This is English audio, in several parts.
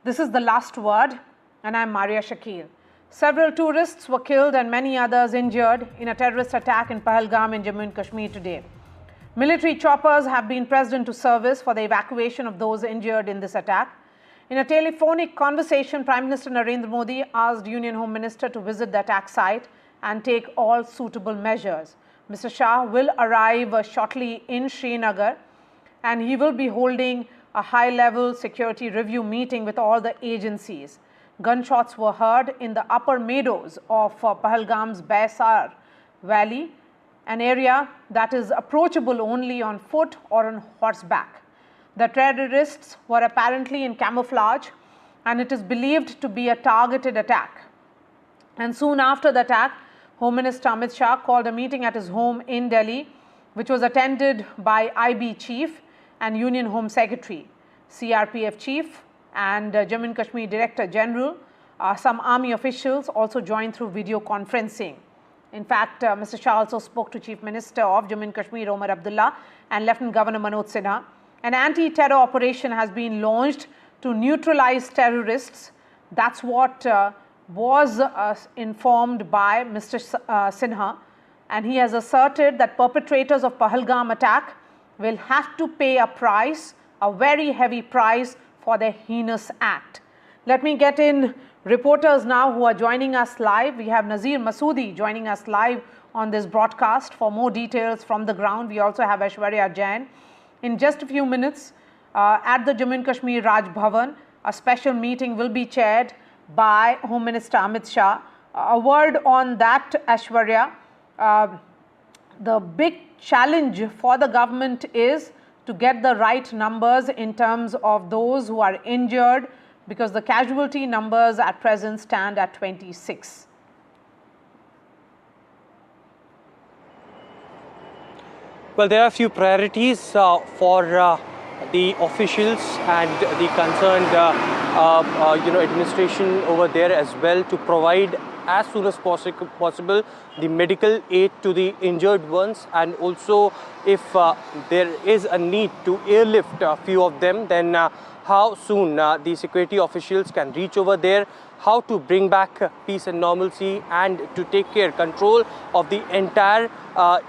This is the last word, and I'm Maria Shakil. Several tourists were killed and many others injured in a terrorist attack in Pahalgam in Jammu and Kashmir today. Military choppers have been pressed into service for the evacuation of those injured in this attack. In a telephonic conversation, Prime Minister Narendra Modi asked Union Home Minister to visit the attack site and take all suitable measures. Mr. Shah will arrive shortly in Srinagar, and he will be holding a high-level security review meeting with all the agencies. Gunshots were heard in the upper meadows of Pahalgam's Baisar Valley, an area that is approachable only on foot or on horseback. The terrorists were apparently in camouflage, and it is believed to be a targeted attack. And soon after the attack, Home Minister Amit Shah called a meeting at his home in Delhi, which was attended by IB Chief and Union Home Secretary, CRPF Chief and Jammu and Kashmir Director General. Some army officials also joined through video conferencing. In fact, Mr. Shah also spoke to Chief Minister of Jammu and Kashmir, Omar Abdullah, and Lieutenant Governor Manoj Sinha. An anti-terror operation has been launched to neutralize terrorists. That's what was informed by Mr. Sinha, and he has asserted that perpetrators of Pahalgam attack will have to pay a price, a very heavy price, for their heinous act. Let me get in reporters now who are joining us live. We have Nazir Masoodi joining us live on this broadcast for more details from the ground. We also have Aishwarya Jain. In just a few minutes, at the Jammu and Kashmir Raj Bhavan, a special meeting will be chaired by Home Minister Amit Shah. A word on that, Aishwarya. The big challenge for the government is to get the right numbers in terms of those who are injured, because the casualty numbers at present stand at 26. Well, there are a few priorities for the officials and the concerned administration over there as well, to provide as soon as possible the medical aid to the injured ones, and also if there is a need to airlift a few of them, then how soon the security officials can reach over there, how to bring back peace and normalcy, and to take control of the entire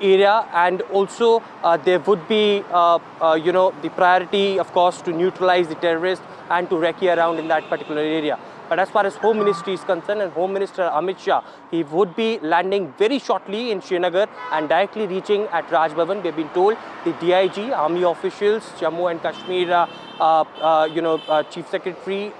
area. And also there would be the priority, of course, to neutralize the terrorists and to recce around in that particular area. But as far as Home Ministry is concerned, and Home Minister Amit Shah, he would be landing very shortly in Srinagar and directly reaching at Raj Bhavan. We have been told the DIG, army officials, Jammu and Kashmir, Chief Secretary